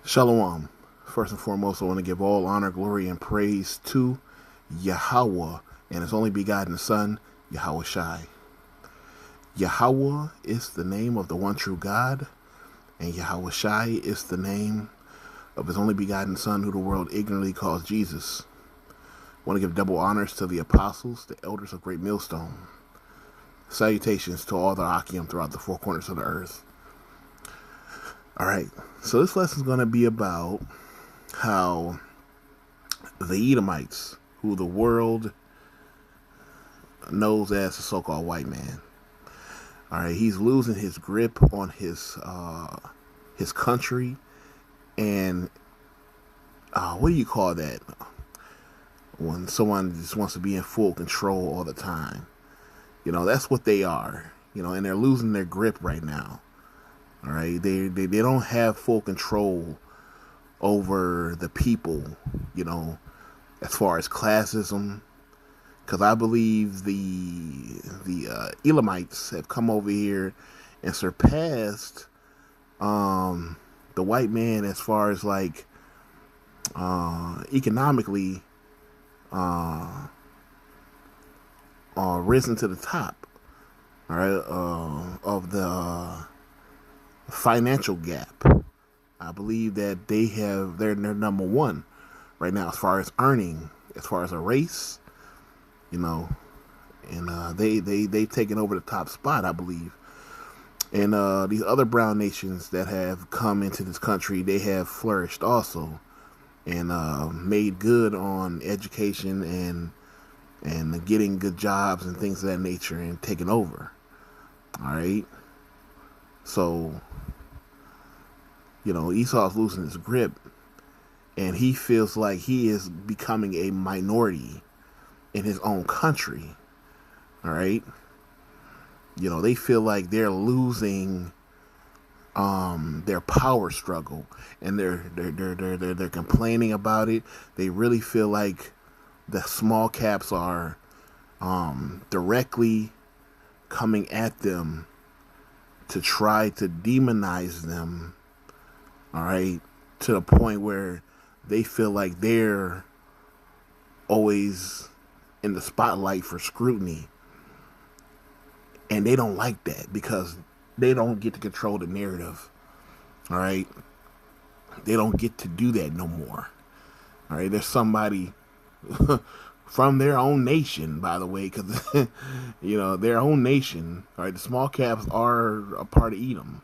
Shalom. First and foremost, I want to give all honor, glory, and praise to Yahweh and His only begotten Son, Yahweh Shai. Yahweh is the name of the one true God, and Yahweh Shai is the name of His only begotten Son, who the world ignorantly calls Jesus. I want to give double honors to the apostles, the elders of Great Millstone. Salutations to all the Akim throughout the four corners of the earth. Alright, so this lesson is going to be about how the Edomites, who the world knows as the so-called white man, alright, he's losing his grip on his country, and what do you call that? When someone just wants to be in full control all the time. You know, that's what they are. You know, and they're losing their grip right now. All right, they don't have full control over the people, you know, as far as classism, because I believe the Elamites have come over here and surpassed the white man as far as like economically risen to the top, all right, of the financial gap. I believe that they're number one right now as far as earning, as far as a race, you know, and they've taken over the top spot, I believe. And these other brown nations that have come into this country, they have flourished also, and made good on education and getting good jobs and things of that nature, and taking over. All right, so, you know, Esau's losing his grip, and he feels like he is becoming a minority in his own country. All right, you know, they feel like they're losing their power struggle, and they're complaining about it. They really feel like the small caps are directly coming at them to try to demonize them, all right, to the point where they feel like they're always in the spotlight for scrutiny. And they don't like that because they don't get to control the narrative, all right? They don't get to do that no more, all right? There's somebody from their own nation, by the way, because, you know, their own nation, all right? The small caps are a part of Edom,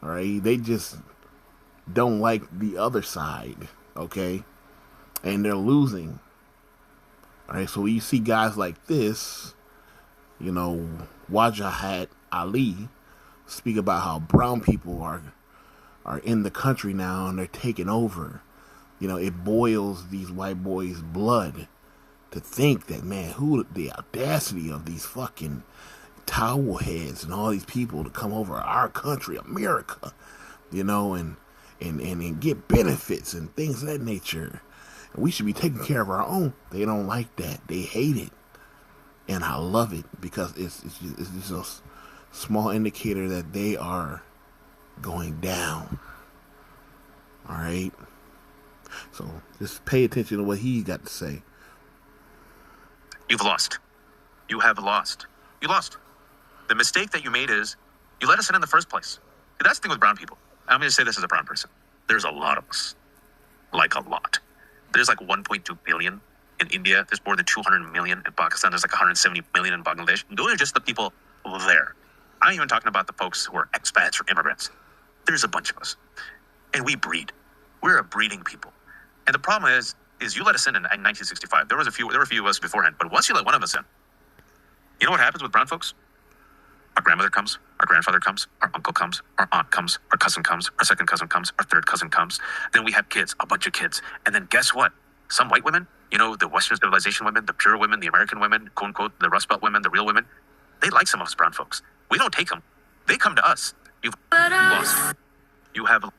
all right? They just don't like the other side, okay? And they're losing, all right? So when you see guys like this, you know, Wajahat Ali speak about how brown people are in the country now and they're taking over. You know, it boils these white boys' blood to think that, man, who the audacity of these fucking towel heads and all these people to come over our country, America, you know, and get benefits and things of that nature. And we should be taking care of our own. They don't like that. They hate it. And I love it because it's just a small indicator that they are going down. All right. So just pay attention to what he got to say. You've lost. You have lost. You lost. The mistake that you made is you let us in the first place. That's the thing with brown people. I'm going to say this as a brown person. There's a lot of us. Like a lot. There's like 1.2 billion in India. There's more than 200 million in Pakistan. There's like 170 million in Bangladesh. Those are just the people there. I'm not even talking about the folks who are expats or immigrants. There's a bunch of us. And we breed. We're a breeding people. And the problem is you let us in 1965. There were a few of us beforehand. But once you let one of us in, you know what happens with brown folks? Our grandmother comes, our grandfather comes, our uncle comes, our aunt comes, our cousin comes, our second cousin comes, our third cousin comes. Then we have kids, a bunch of kids. And then guess what? Some white women, you know, the Western civilization women, the pure women, the American women, quote unquote, the Rust Belt women, the real women, they like some of us brown folks. We don't take them. They come to us. You've lost. You have.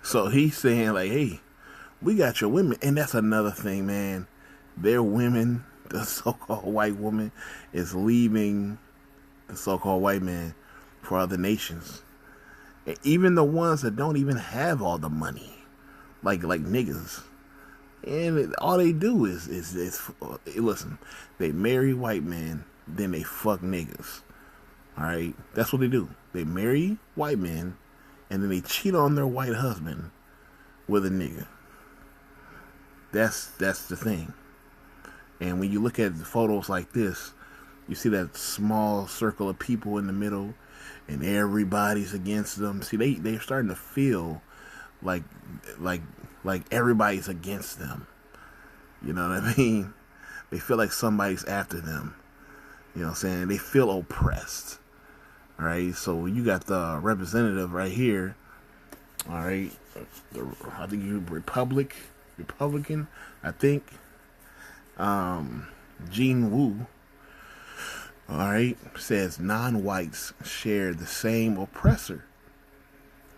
So he's saying like, hey, we got your women. And that's another thing, man. Their women, the so-called white woman, is leaving the so-called white man for other nations. Even the ones that don't even have all the money, like niggas, and all they do is listen. They marry white men, then they fuck niggas. All right, that's what they do. They marry white men, and then they cheat on their white husband with a nigga. That's the thing. And when you look at photos like this, you see that small circle of people in the middle, and everybody's against them. See, they're starting to feel like everybody's against them. You know what I mean? They feel like somebody's after them. You know what I'm saying? They feel oppressed. All right. So you got the representative right here. All right. I think you Republican. I think. Gene Wu. All right, says non-whites share the same oppressor,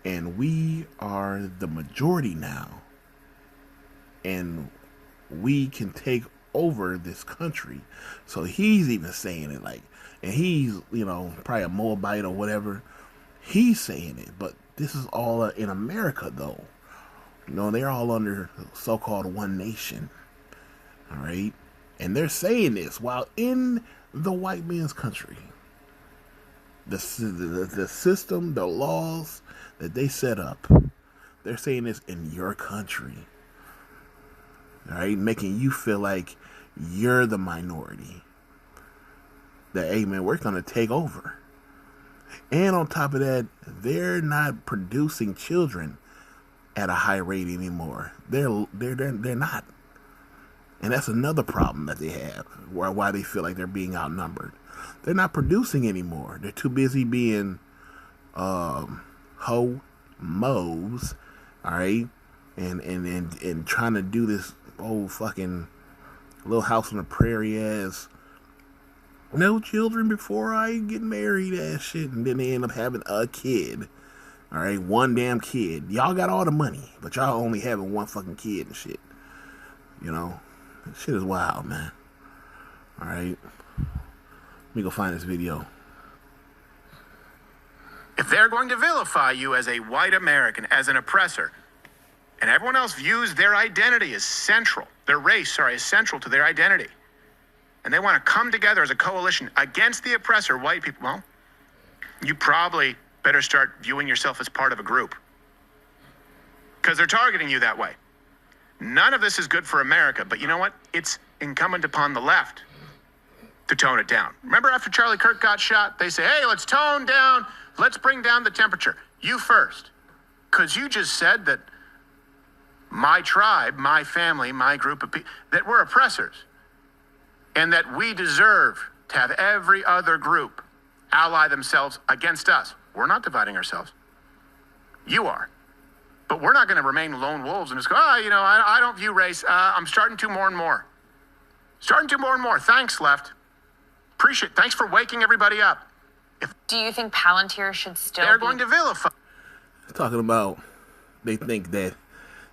and we are the majority now, and we can take over this country. So he's even saying it like, and he's, probably a Moabite or whatever. He's saying it, but this is all in America, though. They're all under so-called one nation. All right, and they're saying this while in the white man's country. The system, the laws that they set up, they're saying this in your country. All right, making you feel like you're the minority. That, hey man, we're gonna take over. And on top of that, they're not producing children at a high rate anymore. They're not. And that's another problem that they have, why they feel like they're being outnumbered. They're not producing anymore. They're too busy being ho-mos, all right? And trying to do this old fucking Little House on the Prairie ass, no children before I get married ass shit. And then they end up having a kid, all right? One damn kid. Y'all got all the money, but y'all only having one fucking kid and shit, Shit is wild, man. Alright. Let me go find this video. If they're going to vilify you as a white American, as an oppressor, and everyone else views their identity as central, their race, as central to their identity, and they want to come together as a coalition against the oppressor, white people, well, you probably better start viewing yourself as part of a group. Because they're targeting you that way. None of this is good for America, but you know what? It's incumbent upon the left to tone it down. Remember after Charlie Kirk got shot, they say, hey, let's tone down, let's bring down the temperature. You first. Because you just said that my tribe, my family, my group of people, that we're oppressors. And that we deserve to have every other group ally themselves against us. We're not dividing ourselves. You are. But we're not going to remain lone wolves and just go, I don't view race. I'm starting to more and more. Thanks, left. Appreciate it. Thanks for waking everybody up. Do you think Palantir should still They're going to vilify. Talking about they think that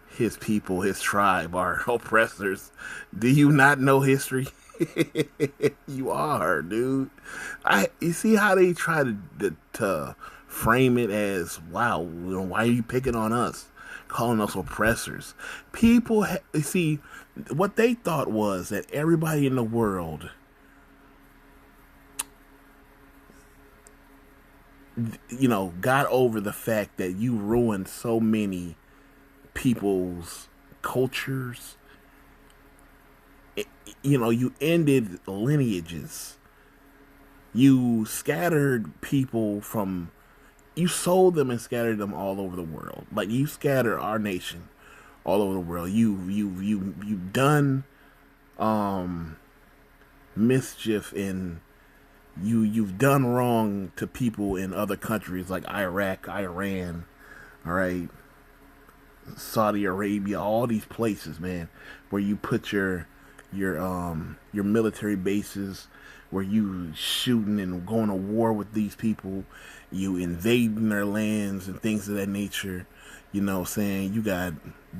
his people, his tribe are oppressors. Do you not know history? You are, dude. You see how they try to frame it as, wow, why are you picking on us, calling us oppressors? People, see, what they thought was that everybody in the world, got over the fact that you ruined so many people's cultures. You ended lineages. You scattered people from... You sold them and scattered them all over the world. Like, you scattered our nation all over the world. You've done mischief, and you've done wrong to people in other countries like Iraq, Iran, all right, Saudi Arabia, all these places, man, where you put your military bases, where you shooting and going to war with these people, you invading their lands and things of that nature. You got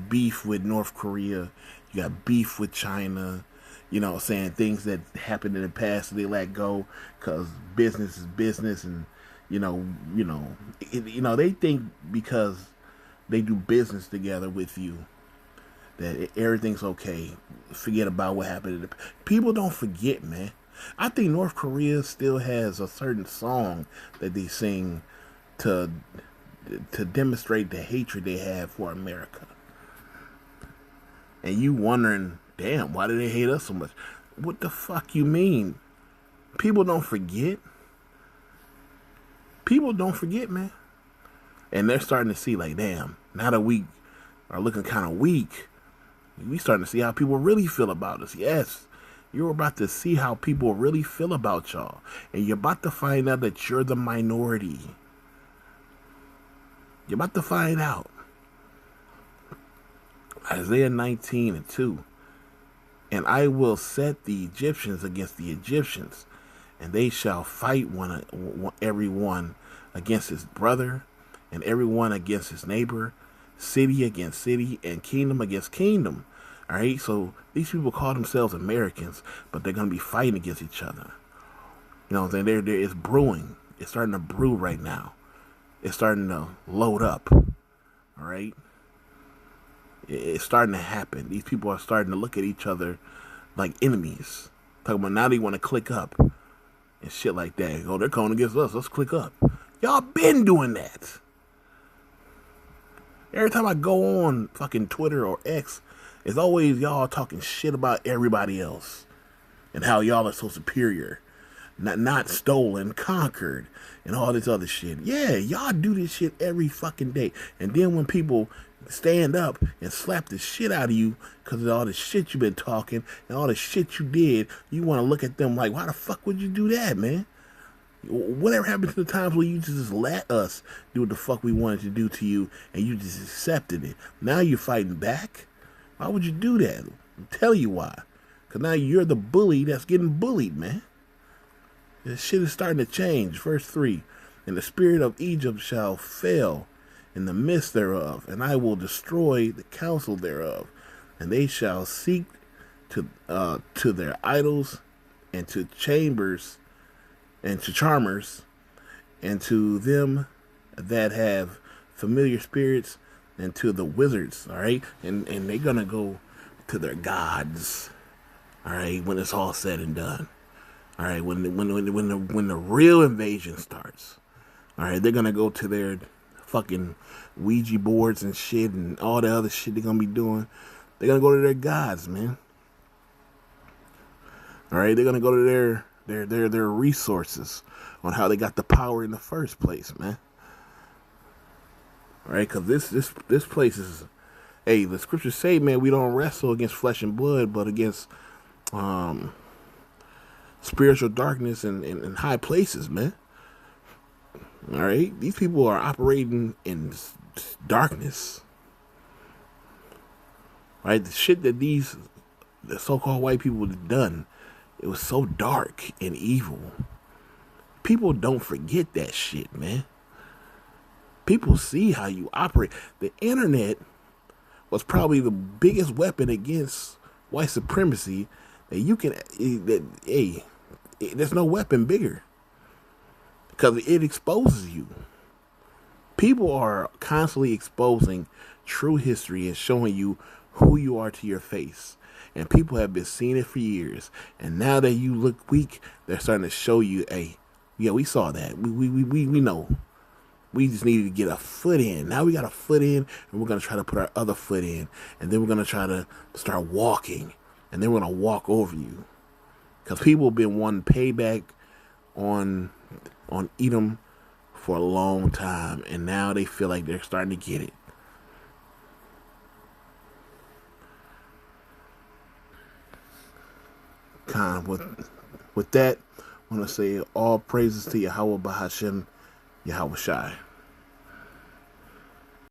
beef with North Korea, you got beef with China, things that happened in the past that they let go because business is business, and You know, they think because they do business together with you that everything's okay. Forget about what happened. People don't forget, man. I think North Korea still has a certain song that they sing to demonstrate the hatred they have for America. And you wondering, damn, why do they hate us so much? What the fuck you mean? People don't forget. People don't forget, man. And they're starting to see, like, damn, now that we are looking kind of weak, we starting to see how people really feel about us. Yes, you're about to see how people really feel about y'all. And you're about to find out that you're the minority. You're about to find out. Isaiah 19:2. And I will set the Egyptians against the Egyptians, and they shall fight everyone against his brother, and everyone against his neighbor, city against city, and kingdom against kingdom. All right, so these people call themselves Americans, but they're going to be fighting against each other. You know what I'm saying? It's brewing. It's starting to brew right now. It's starting to load up. All right? It's starting to happen. These people are starting to look at each other like enemies. Talking about now they want to click up and shit like that. Oh, they're calling against us. Let's click up. Y'all been doing that. Every time I go on fucking Twitter or X, it's always y'all talking shit about everybody else and how y'all are so superior. Not stolen, conquered, and all this other shit. Yeah, y'all do this shit every fucking day. And then when people stand up and slap the shit out of you because of all the shit you've been talking and all the shit you did, you want to look at them like, why the fuck would you do that, man? Whatever happened to the times where you just let us do what the fuck we wanted to do to you and you just accepted it? Now you're fighting back? Why would you do that? I'll tell you why. Because now you're the bully that's getting bullied, man. This shit is starting to change. Verse 3. And the spirit of Egypt shall fail in the midst thereof, and I will destroy the counsel thereof. And they shall seek to their idols and to chambers and to charmers and to them that have familiar spirits and to the wizards. All right, and they're gonna go to their gods. All right, when it's all said and done. All right, when the real invasion starts. All right, they're gonna go to their fucking Ouija boards and shit and all the other shit they're gonna be doing. They're gonna go to their gods, man. All right, they're gonna go to their resources on how they got the power in the first place, man. All right, because this place is, hey, the scriptures say, man, we don't wrestle against flesh and blood, but against spiritual darkness in high places, man. All right, these people are operating in darkness. Right, the shit that the so-called white people have done, it was so dark and evil. People don't forget that shit, man. People see how you operate. The internet was probably the biggest weapon against white supremacy that you can. There's no weapon bigger because it exposes you. People are constantly exposing true history and showing you who you are to your face. And people have been seeing it for years. And now that you look weak, they're starting to show you, hey, yeah, we saw that. We know. We just needed to get a foot in. Now we got a foot in, and we're going to try to put our other foot in. And then we're going to try to start walking. And then we're going to walk over you. Because people have been wanting payback on Edom for a long time. And now they feel like they're starting to get it. With that, I want to say all praises to Yahweh Bahashem, Yahweh Shai.